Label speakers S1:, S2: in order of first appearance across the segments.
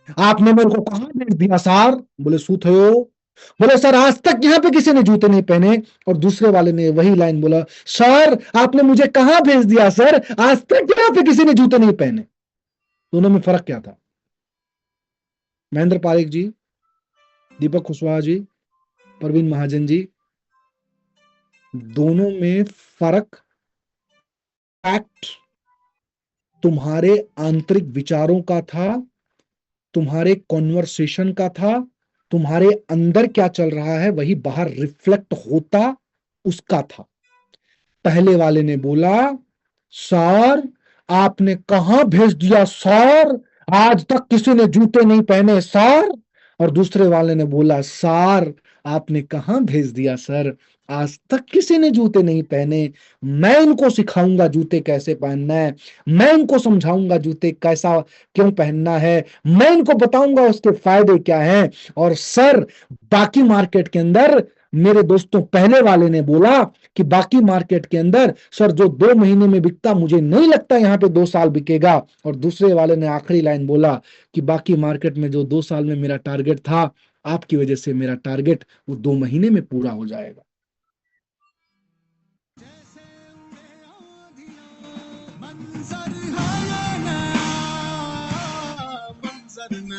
S1: आपने मेरे को कहाँ भेज दिया सर? बोले सूत हो। बोले सर आज तक यहाँ पे किसी ने जूते नहीं पहने। और दूसरे वाले ने वही लाइन बोला, सर आपने मुझे कहाँ भेज दिया सर, आज तक यहाँ पे किसी ने जूते नहीं पहने। दोनों में फर्क क्या था? महेंद्र पारेख जी, दीपक कुशवाहा जी, परवीन महाजन जी, दोनों में फर्क फैक्ट तुम्हारे आंतरिक विचारों का था, तुम्हारे कॉन्वर्सेशन का था, तुम्हारे अंदर क्या चल रहा है वही बाहर रिफ्लेक्ट होता उसका था। पहले वाले ने बोला, सर आपने कहां भेज दिया सर, आज तक किसी ने जूते नहीं पहने सर। और दूसरे वाले ने बोला, सर आपने कहां भेज दिया सर, आज तक किसी ने जूते नहीं पहने। मैं इनको सिखाऊंगा जूते कैसे पहनना है, मैं इनको समझाऊंगा जूते कैसा क्यों पहनना है, मैं इनको बताऊंगा उसके फायदे क्या हैं। और सर बाकी मार्केट के अंदर, मेरे दोस्तों पहले वाले ने बोला कि बाकी मार्केट के अंदर सर जो 2 महीने में बिकता मुझे नहीं लगता यहाँ पे 2 साल बिकेगा। और दूसरे वाले ने आखिरी लाइन बोला कि बाकी मार्केट में जो 2 साल में मेरा टारगेट था, आपकी वजह से मेरा टारगेट वो 2 महीने में पूरा हो जाएगा।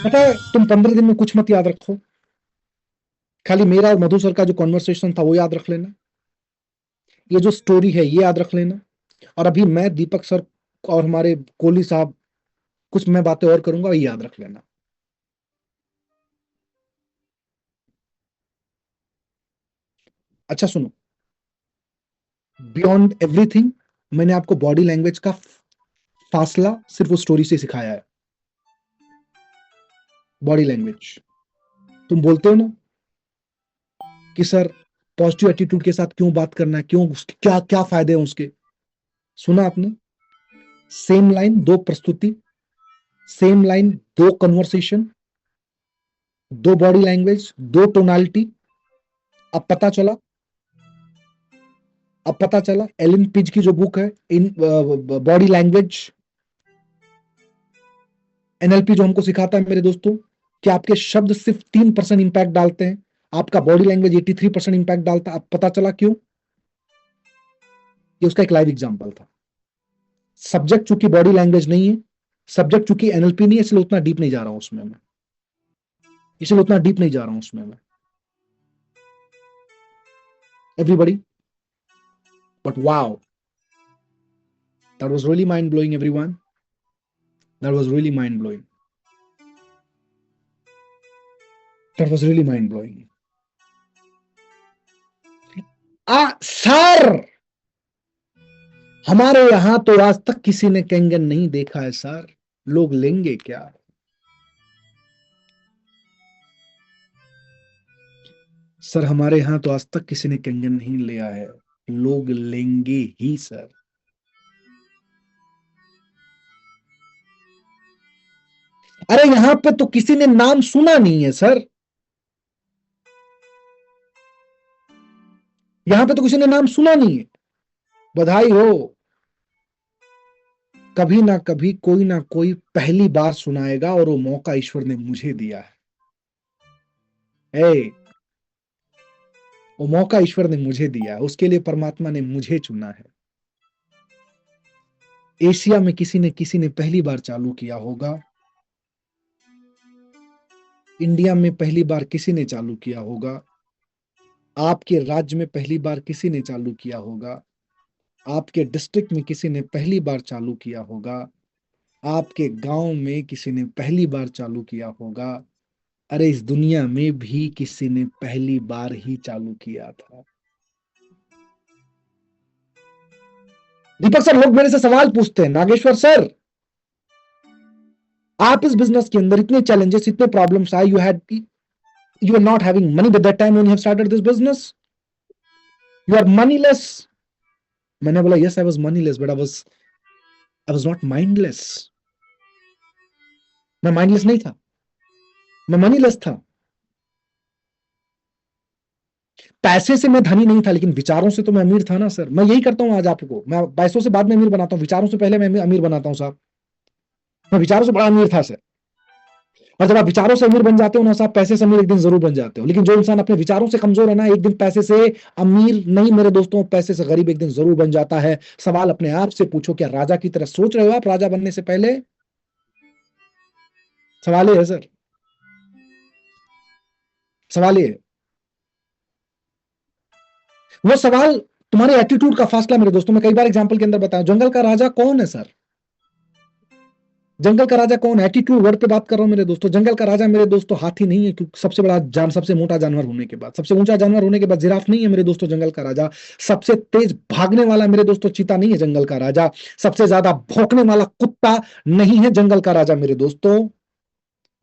S1: पता है तुम 15 दिन में कुछ मत याद रखो, खाली मेरा और मधु सर का जो कॉन्वर्सेशन था वो याद रख लेना, ये जो स्टोरी है ये याद रख लेना। और अभी मैं दीपक सर और हमारे कोहली साहब कुछ मैं बातें और करूंगा, ये याद रख लेना। अच्छा सुनो, बियॉन्ड एवरीथिंग मैंने आपको बॉडी लैंग्वेज का फासला सिर्फ उस स्टोरी से सिखाया है। बॉडी लैंग्वेज, तुम बोलते हो ना कि सर पॉजिटिव एटीट्यूड के साथ क्यों बात करना है, क्यों क्या क्या फायदे हैं उसके। सुना आपने? सेम लाइन दो प्रस्तुति, सेम लाइन दो कन्वर्सेशन, दो बॉडी लैंग्वेज, दो टोनालिटी। अब पता चला, अब पता चला एलन पिज की जो बुक है इन बॉडी लैंग्वेज एनएलपी जो हमको सिखाता है मेरे दोस्तों, कि आपके शब्द सिर्फ 3% इंपैक्ट डालते हैं, आपका बॉडी लैंग्वेज 83% इंपैक्ट डालता है। अब पता चला क्यों? ये उसका एक लाइव एग्जांपल था। सब्जेक्ट चूंकि बॉडी लैंग्वेज नहीं है, सब्जेक्ट चूंकि एनएलपी नहीं है, इसलिए उतना डीप नहीं जा रहा हूं उसमें मैं, इसलिए उतना डीप नहीं जा रहा हूं उसमें मैं। Everybody, but wow, that was really mind blowing everyone, that was really mind blowing, that was really mind blowing. Sir हमारे यहां तो आज तक किसी ने कैंगन नहीं देखा है सर, लोग लेंगे क्या? सर हमारे यहां तो आज तक किसी ने कैंगन नहीं लिया है, लोग लेंगे ही सर। अरे यहां पे तो किसी ने नाम सुना नहीं है सर, यहां पे तो किसी ने नाम सुना नहीं है। बधाई हो, कभी ना कभी कोई ना कोई पहली बार सुनाएगा, और वो मौका ईश्वर ने मुझे दिया है। वो मौका ईश्वर ने मुझे दिया है, उसके लिए परमात्मा ने मुझे चुना है। एशिया में किसी ने पहली बार चालू किया होगा, इंडिया में पहली बार किसी ने चालू किया होगा, आपके राज्य में पहली बार किसी ने चालू किया होगा, आपके डिस्ट्रिक्ट में किसी ने पहली बार चालू किया होगा, आपके गांव में किसी ने पहली बार चालू किया होगा। अरे इस दुनिया में भी किसी ने पहली बार ही चालू किया था। दीपक सर लोग मेरे से सवाल पूछते हैं, नागेश्वर सर आप इस बिजनेस के अंदर इतने चैलेंजेस इतने प्रॉब्लम्स आए, you are not having money with that time when you have started this business, you are moneyless. मैंने बोला yes I was moneyless, but I was not mindless. मैं माइंडलेस नहीं था, मैं मनीलेस था। पैसे से मैं धनी नहीं था, लेकिन विचारों से तो मैं अमीर था ना सर। मैं यही करता हूं आज आपको, मैं पैसों से बाद में अमीर बनाता हूं, विचारों से पहले मैं अमीर बनाता हूं साहब। मैं विचारों से बड़ा अमीर था सर। और जब आप विचारों से अमीर बन जाते हो ना साहब, पैसे से अमीर एक दिन जरूर बन जाते हो। लेकिन जो इंसान अपने विचारों से कमजोर है ना, एक दिन पैसे से अमीर नहीं मेरे दोस्तों, पैसे से गरीब एक दिन जरूर बन जाता है। सवाल अपने आप से पूछो, क्या राजा की तरह सोच रहे हो आप राजा बनने से पहले? सवाल ये है सर, सवाल ये है। वो सवाल तुम्हारे एटीट्यूड का फासला मेरे दोस्तों। मैं कई बार एग्जाम्पल के अंदर बताया, जंगल का राजा कौन है सर? जंगल का राजा कौन है? एटीट्यूड वर्ड पे बात कर रहा हूं मेरे दोस्तों। जंगल का राजा मेरे दोस्तों हाथी नहीं है, क्योंकि सबसे बड़ा सबसे मोटा जानवर होने के बाद, सबसे ऊंचा जानवर होने के बाद जिराफ नहीं है मेरे दोस्तों जंगल का राजा। सबसे तेज भागने वाला मेरे दोस्तों चीता नहीं है जंगल का राजा। सबसे ज्यादा भौंकने वाला कुत्ता नहीं है जंगल का राजा मेरे दोस्तों।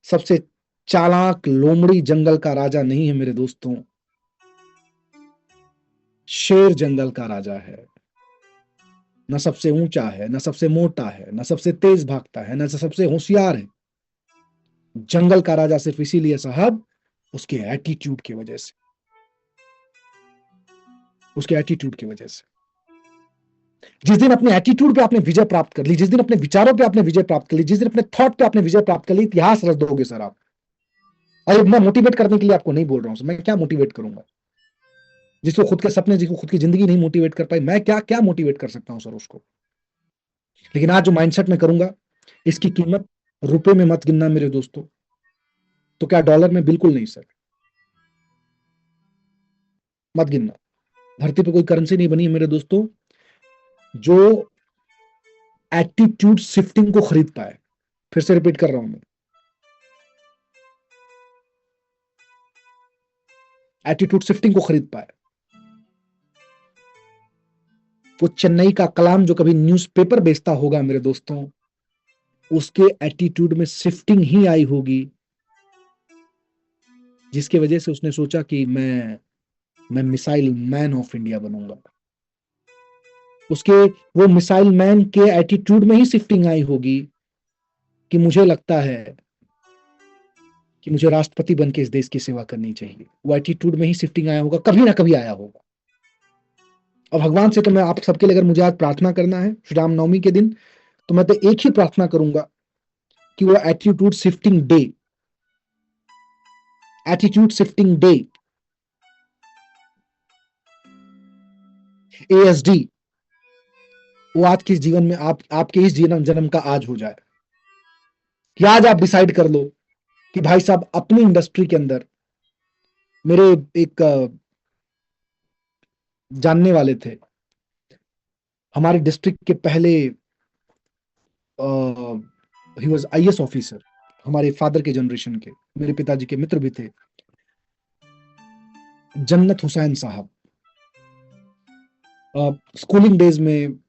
S1: सबसे चालाक लोमड़ी जंगल का राजा नहीं है मेरे दोस्तों। शेर जंगल का राजा है। न सबसे ऊंचा है, न सबसे मोटा है, न सबसे तेज भागता है, न सबसे होशियार है। जंगल का राजा सिर्फ इसीलिए साहब, उसके एटीट्यूड की वजह से, उसके एटीट्यूड की वजह से। जिस दिन अपने एटीट्यूड पे आपने विजय प्राप्त कर ली, जिस दिन अपने विचारों पे आपने विजय प्राप्त कर ली, जिस दिन अपने थॉट पे आपने विजय प्राप्त कर ली, इतिहास रच दोगे सर आप। अरे मैं मोटिवेट करने के लिए आपको नहीं बोल रहा हूं सर, मैं क्या मोटिवेट करूंगा? जिसको खुद के सपने, जिसको खुद की जिंदगी नहीं मोटिवेट कर पाई, मैं क्या क्या मोटिवेट कर सकता हूं सर उसको? लेकिन आज जो माइंडसेट में करूंगा, इसकी कीमत रुपए में मत गिनना मेरे दोस्तों। तो क्या डॉलर में? बिल्कुल नहीं सर, मत गिनना। धरती पे कोई करेंसी नहीं बनी है मेरे दोस्तों जो एटीट्यूड शिफ्टिंग को खरीद पाए। फिर से रिपीट कर रहा हूं मैं, एटीट्यूड शिफ्टिंग को खरीद पाए। वो चेन्नई का कलाम जो कभी न्यूज़पेपर बेचता होगा मेरे दोस्तों, उसके एटीट्यूड में शिफ्टिंग ही आई होगी, जिसकी वजह से उसने सोचा कि मैं मिसाइल मैन ऑफ इंडिया बनूंगा। उसके वो मिसाइल मैन के एटीट्यूड में ही शिफ्टिंग आई होगी कि मुझे लगता है कि मुझे राष्ट्रपति बन के इस देश की सेवा करनी चाहिए। वो एटीट्यूड में ही शिफ्टिंग आया होगा, कभी ना कभी आया होगा। और भगवान से तो मैं आप सबके लिए, अगर मुझे आज प्रार्थना करना है श्री रामनवमी के दिन, तो मैं तो एक ही प्रार्थना करूंगा कि वो attitude shifting day, attitude shifting day, ASD, वो आज के जीवन में, आपके इस जन्म का आज हो जाए। कि आज आप डिसाइड कर लो कि भाई साहब, अपनी इंडस्ट्री के अंदर मेरे एक जानने वाले थे, हमारे डिस्ट्रिक्ट के पहले, ही वाज आईएएस ऑफिसर, हमारे फादर के जनरेशन के, मेरे पिताजी के मित्र भी थे, जन्नत हुसैन साहब। स्कूलिंग डेज में